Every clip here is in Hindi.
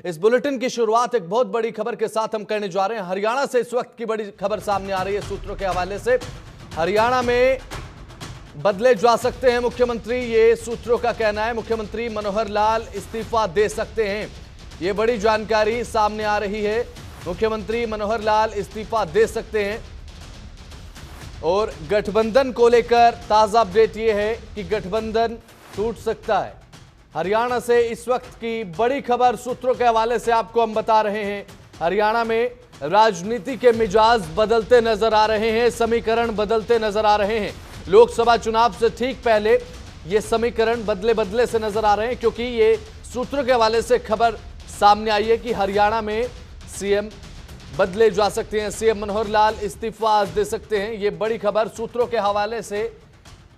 इस बुलेटिन की शुरुआत एक बहुत बड़ी खबर के साथ हम करने जा रहे हैं। हरियाणा से इस वक्त की बड़ी खबर सामने आ रही है सूत्रों के हवाले से। हरियाणा में बदले जा सकते हैं मुख्यमंत्री, ये सूत्रों का कहना है। मुख्यमंत्री मनोहर लाल इस्तीफा दे सकते हैं, ये बड़ी जानकारी सामने आ रही है। मुख्यमंत्री मनोहर लाल इस्तीफा दे सकते हैं और गठबंधन को लेकर ताजा अपडेट यह है कि गठबंधन टूट सकता है। हरियाणा से इस वक्त की बड़ी खबर सूत्रों के हवाले से आपको हम बता रहे हैं। हरियाणा में राजनीति के मिजाज बदलते नजर आ रहे हैं, समीकरण बदलते नजर आ रहे हैं। लोकसभा चुनाव से ठीक पहले ये समीकरण बदले बदले से नजर आ रहे हैं, क्योंकि ये सूत्रों के हवाले से खबर सामने आई है कि हरियाणा में सीएम बदले जा सकते हैं, सीएम मनोहर लाल इस्तीफा दे सकते हैं। ये बड़ी खबर सूत्रों के हवाले से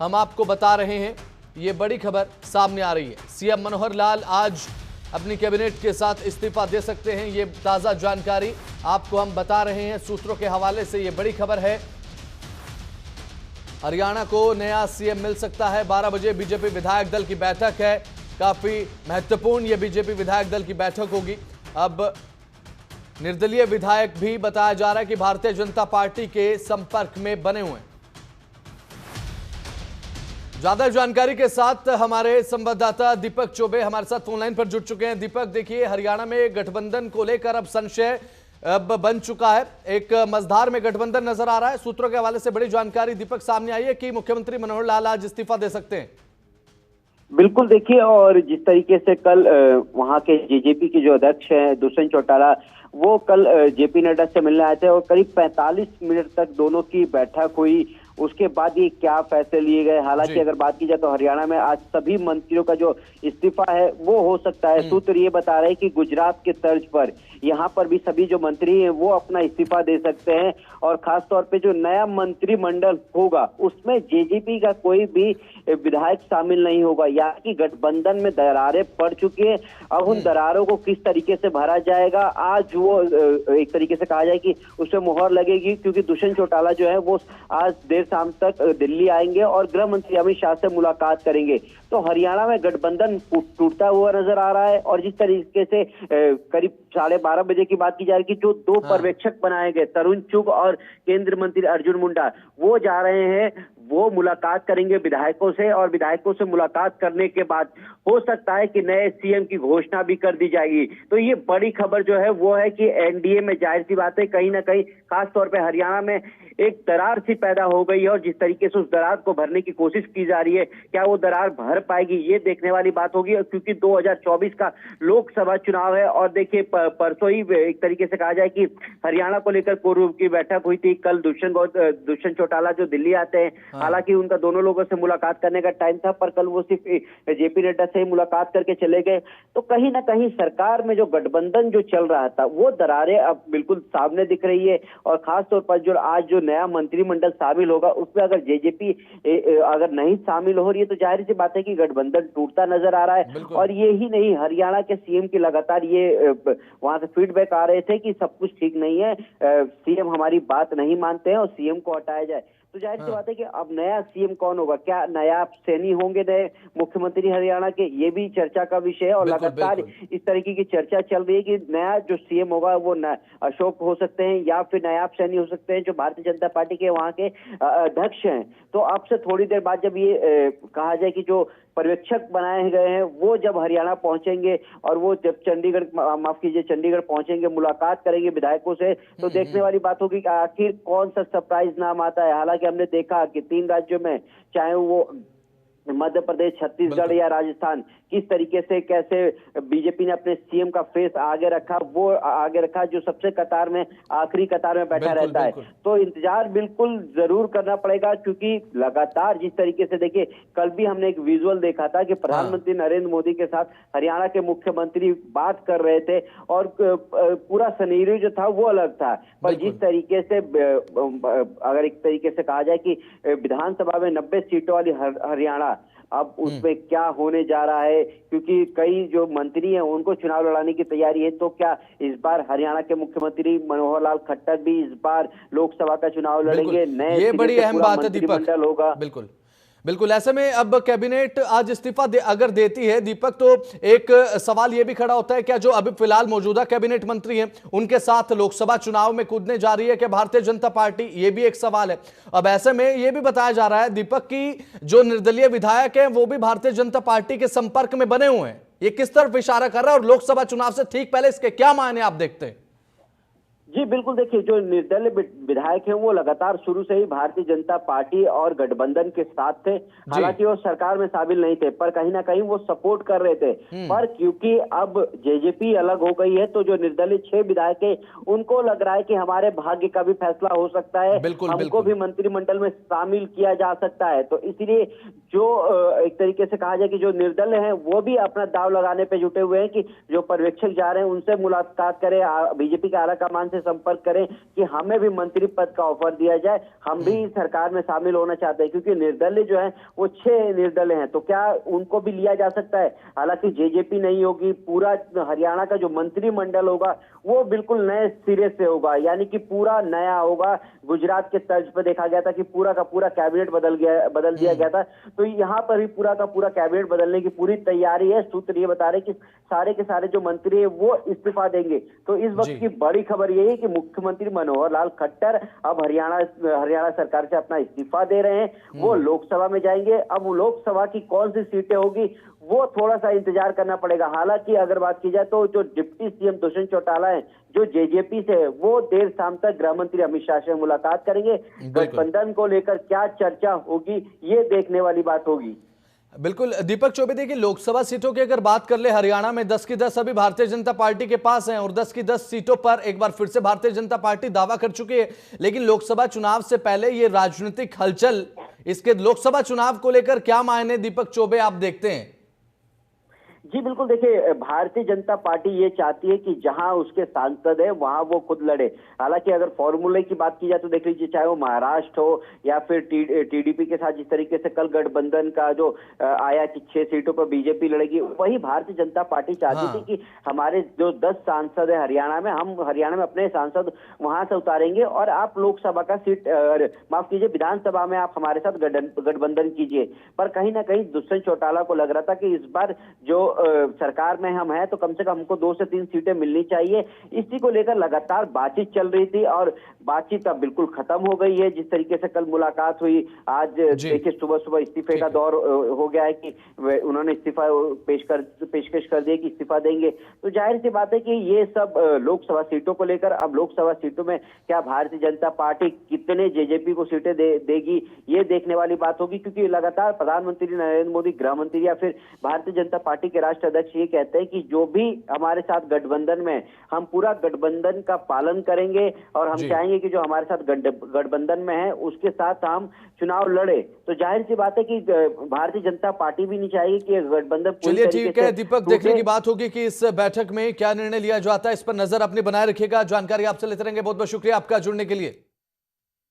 हम आपको बता रहे हैं, ये बड़ी खबर सामने आ रही है। सीएम मनोहर लाल आज अपनी कैबिनेट के साथ इस्तीफा दे सकते हैं, ये ताजा जानकारी आपको हम बता रहे हैं सूत्रों के हवाले से। ये बड़ी खबर है, हरियाणा को नया सीएम मिल सकता है। 12 बजे बीजेपी विधायक दल की बैठक है, काफी महत्वपूर्ण ये बीजेपी विधायक दल की बैठक होगी। अब निर्दलीय विधायक भी बताया जा रहा है कि भारतीय जनता पार्टी के संपर्क में बने हुए हैं। ज्यादा जानकारी के साथ हमारे संवाददाता दीपक चौबे हमारे साथ फोन लाइन पर जुड़ चुके हैं। दीपक, देखिए हरियाणा में गठबंधन को लेकर अब संशय अब बन चुका है, एक मझधार में गठबंधन नजर आ रहा है। सूत्रों के हवाले से बड़ी जानकारी दीपक सामने आई है कि मुख्यमंत्री मनोहर लाल आज इस्तीफा दे सकते हैं। बिल्कुल, देखिए, और जिस तरीके से कल वहां के जेजेपी के जो अध्यक्ष हैं दुष्यंत चौटाला, वो कल जेपी नड्डा से मिलने आए थे और करीब 45 मिनट तक दोनों की बैठक हुई। उसके बाद ये क्या फैसले लिए गए, हालांकि अगर बात की जाए तो हरियाणा में आज सभी मंत्रियों का जो इस्तीफा है वो हो सकता है। सूत्र ये बता रहे हैं कि गुजरात के तर्ज पर यहाँ पर भी सभी जो मंत्री हैं वो अपना इस्तीफा दे सकते हैं, और खास तौर पे जो नया मंत्रिमंडल होगा उसमें जेजेपी का कोई भी विधायक शामिल नहीं होगा। यानी कि गठबंधन में दरारें पड़ चुकी है, अब उन दरारों को किस तरीके से भरा जाएगा, आज वो एक तरीके से कहा जाए कि उसमें मुहर लगेगी, क्योंकि दुष्यंत चौटाला जो है वो आज देर शाम तक दिल्ली आएंगे और गृह मंत्री अमित शाह से मुलाकात करेंगे। तो हरियाणा में गठबंधन टूटता हुआ नजर आ रहा है, और जिस तरीके से करीब 12:30 बजे की बात की जा रही है कि जो दो पर्यवेक्षक बनाए गए तरुण चुग और केंद्रीय मंत्री अर्जुन मुंडा, वो जा रहे हैं, वो मुलाकात करेंगे विधायकों से, और विधायकों से मुलाकात करने के बाद हो सकता है कि नए सीएम की घोषणा भी कर दी जाएगी। तो ये बड़ी खबर जो है वो है कि एनडीए में जाहिर सी बात है कहीं ना कहीं खास तौर पे हरियाणा में एक दरार सी पैदा हो गई है, और जिस तरीके से उस दरार को भरने की कोशिश की जा रही है, क्या वो दरार भर पाएगी ये देखने वाली बात होगी। क्योंकि 2024 का लोकसभा चुनाव है, और देखिए परसों ही एक तरीके से कहा जाए कि हरियाणा को लेकर कोर की बैठक हुई थी। कल दुष्यंत चौटाला जो दिल्ली आते हैं, हालांकि उनका दोनों लोगों से मुलाकात करने का टाइम था, पर कल वो सिर्फ जेपी नड्डा से ही मुलाकात करके चले गए। तो कहीं ना कहीं सरकार में जो गठबंधन जो चल रहा था वो दरारें अब बिल्कुल सामने दिख रही है, और खास तौर पर जो आज जो नया मंत्रिमंडल शामिल होगा उसमें अगर जेजेपी अगर नहीं शामिल हो रही है तो जाहिर सी बात है कि गठबंधन टूटता नजर आ रहा है। और ये ही नहीं, हरियाणा के सीएम की लगातार ये वहां से फीडबैक आ रहे थे कि सब कुछ ठीक नहीं है, सीएम हमारी बात नहीं मानते हैं और सीएम को हटाया जाए। तो जाहिर सी बात है कि अब नया सीएम कौन होगा, क्या नायाब सैनी होंगे नए मुख्यमंत्री हरियाणा के, ये भी चर्चा का विषय है। और लगातार इस तरीके की चर्चा चल रही है कि नया जो सीएम होगा वो अशोक हो सकते हैं या फिर नायाब सैनी हो सकते हैं, जो भारतीय जनता पार्टी के वहां के अध्यक्ष हैं। तो अब से थोड़ी देर बाद जब ये कहा जाए कि जो पर्यवेक्षक बनाए गए हैं वो जब हरियाणा पहुंचेंगे और वो जब चंडीगढ़ पहुंचेंगे, मुलाकात करेंगे विधायकों से, तो देखने वाली बात होगी कि आखिर कौन सा सरप्राइज नाम आता है। हालांकि हमने देखा कि 3 राज्यों में, चाहे वो मध्य प्रदेश, छत्तीसगढ़ या राजस्थान, किस तरीके से कैसे बीजेपी ने अपने सीएम का फेस आगे रखा, वो आगे रखा जो सबसे कतार में आखिरी कतार में बैठा रहता है। तो इंतजार बिल्कुल जरूर करना पड़ेगा, क्योंकि लगातार जिस तरीके से देखिए कल भी हमने एक विजुअल देखा था कि प्रधानमंत्री नरेंद्र मोदी के साथ हरियाणा के मुख्यमंत्री बात कर रहे थे, और पूरा सिनेरियो जो था वो अलग था। पर जिस तरीके से अगर एक तरीके से कहा जाए कि विधानसभा में 90 सीटों वाली हरियाणा, अब उसमें क्या होने जा रहा है, क्योंकि कई जो मंत्री हैं उनको चुनाव लड़ाने की तैयारी है। तो क्या इस बार हरियाणा के मुख्यमंत्री मनोहर लाल खट्टर भी इस बार लोकसभा का चुनाव लड़ेंगे? नए ये बड़ी अहम बात है दीपक, होगा। बिल्कुल बिल्कुल, ऐसे में अब कैबिनेट आज इस्तीफा अगर देती है दीपक, तो एक सवाल यह भी खड़ा होता है, क्या जो अभी फिलहाल मौजूदा कैबिनेट मंत्री हैं उनके साथ लोकसभा चुनाव में कूदने जा रही है क्या भारतीय जनता पार्टी? ये भी एक सवाल है। अब ऐसे में यह भी बताया जा रहा है दीपक की जो निर्दलीय विधायक हैं वो भी भारतीय जनता पार्टी के संपर्क में बने हुए हैं। ये किस तरफ इशारा कर रहा है और लोकसभा चुनाव से ठीक पहले इसके क्या मायने आप देखते हैं? जी बिल्कुल, देखिए जो निर्दलीय विधायक हैं वो लगातार शुरू से ही भारतीय जनता पार्टी और गठबंधन के साथ थे। हालांकि वो सरकार में शामिल नहीं थे, पर कहीं ना कहीं वो सपोर्ट कर रहे थे। पर क्योंकि अब जेजेपी अलग हो गई है, तो जो निर्दलीय 6 विधायक है उनको लग रहा है कि हमारे भाग्य का भी फैसला हो सकता है, हमको भी मंत्रिमंडल में शामिल किया जा सकता है। तो इसलिए जो एक तरीके से कहा जाए कि जो निर्दलीय हैं वो भी अपना दाव लगाने पे जुटे हुए हैं कि जो पर्यवेक्षक जा रहे हैं उनसे मुलाकात करें, बीजेपी के आला कमान से संपर्क करें कि हमें भी मंत्री पद का ऑफर दिया जाए, हम भी सरकार में शामिल होना चाहते हैं। क्योंकि निर्दलीय जो है वो 6 निर्दलीय हैं, तो क्या उनको भी लिया जा सकता है? हालांकि जेजेपी नहीं होगी, पूरा हरियाणा का जो मंत्रिमंडल होगा वो बिल्कुल नए सिरे से होगा, यानी कि पूरा नया होगा। गुजरात के तर्ज पर देखा गया था कि पूरा का पूरा कैबिनेट बदल दिया गया था, तो यहाँ पर भी पूरा का पूरा कैबिनेट बदलने की पूरी तैयारी है। सूत्र ये बता रहे कि सारे के सारे जो मंत्री है वो इस्तीफा देंगे। तो इस वक्त की बड़ी खबर यही है कि मुख्यमंत्री मनोहर लाल खट्टर अब हरियाणा सरकार से अपना इस्तीफा दे रहे हैं। वो लोकसभा में जाएंगे। अब लोकसभा की कौन सी सीटें होगी वो थोड़ा सा इंतजार करना पड़ेगा। हालांकि अगर बात की जाए तो जो डिप्टी सीएम दुष्यंत चौटाला है जो जेजेपी से है, वो देर शाम तक गृह मंत्री अमित शाह से मुलाकात करेंगे। गठबंधन को लेकर क्या चर्चा होगी ये देखने वाली बात होगी। बिल्कुल दीपक चौबे, देखिए लोकसभा सीटों की अगर बात कर ले, हरियाणा में 10 की 10 अभी भारतीय जनता पार्टी के पास हैं और 10 की 10 सीटों पर एक बार फिर से भारतीय जनता पार्टी दावा कर चुकी है। लेकिन लोकसभा चुनाव से पहले ये राजनीतिक हलचल, इसके लोकसभा चुनाव को लेकर क्या मायने दीपक चौबे आप देखते हैं? जी बिल्कुल, देखिए भारतीय जनता पार्टी ये चाहती है कि जहां उसके सांसद है वहां वो खुद लड़े। हालांकि अगर फॉर्मूले की बात की जाए तो देख लीजिए, चाहे वो महाराष्ट्र हो या फिर टीडीपी के साथ जिस तरीके से कल गठबंधन का जो आया कि 6 सीटों पर बीजेपी लड़ेगी, वही भारतीय जनता पार्टी चाहती थी कि हमारे जो 10 सांसद है हरियाणा में, हम हरियाणा में अपने सांसद वहां से उतारेंगे और आप लोकसभा का सीट माफ कीजिए विधानसभा में आप हमारे साथ गठबंधन कीजिए। पर कहीं ना कहीं दुष्यंत चौटाला को लग रहा था कि इस बार जो सरकार में हम हैं तो कम से कम हमको 2 से 3 सीटें मिलनी चाहिए। इसी को लेकर लगातार बातचीत चल रही थी और बातचीत अब बिल्कुल खत्म हो गई है। जिस तरीके से कल मुलाकात हुई, आज देखिए सुबह सुबह इस्तीफे का दौर हो गया है कि उन्होंने इस्तीफा पेशकश कर दिया कि इस्तीफा देंगे। तो जाहिर सी बात है कि ये सब लोकसभा सीटों को लेकर, अब लोकसभा सीटों में क्या भारतीय जनता पार्टी कितने जेजेपी को सीटें देगी ये देखने वाली बात होगी। क्योंकि लगातार प्रधानमंत्री नरेंद्र मोदी, गृह मंत्री या फिर भारतीय जनता पार्टी के राष्ट्रीय अध्यक्ष ये कहते हैं कि जो भी हमारे साथ गठबंधन में, हम पूरा गठबंधन का पालन करेंगे और हम चाहेंगे कि जो हमारे साथ गठबंधन में है उसके साथ हम चुनाव लड़े। तो जाहिर सी बात है कि भारतीय जनता पार्टी भी नहीं चाहेगी कि गठबंधन। चलिए ठीक है दीपक, देखने की बात होगी कि इस बैठक में क्या निर्णय लिया जाता है। इस पर नजर अपनी बनाए रखिएगा। जानकारी आपसे लेते रहेंगे। बहुत बहुत शुक्रिया आपका जुड़ने के लिए।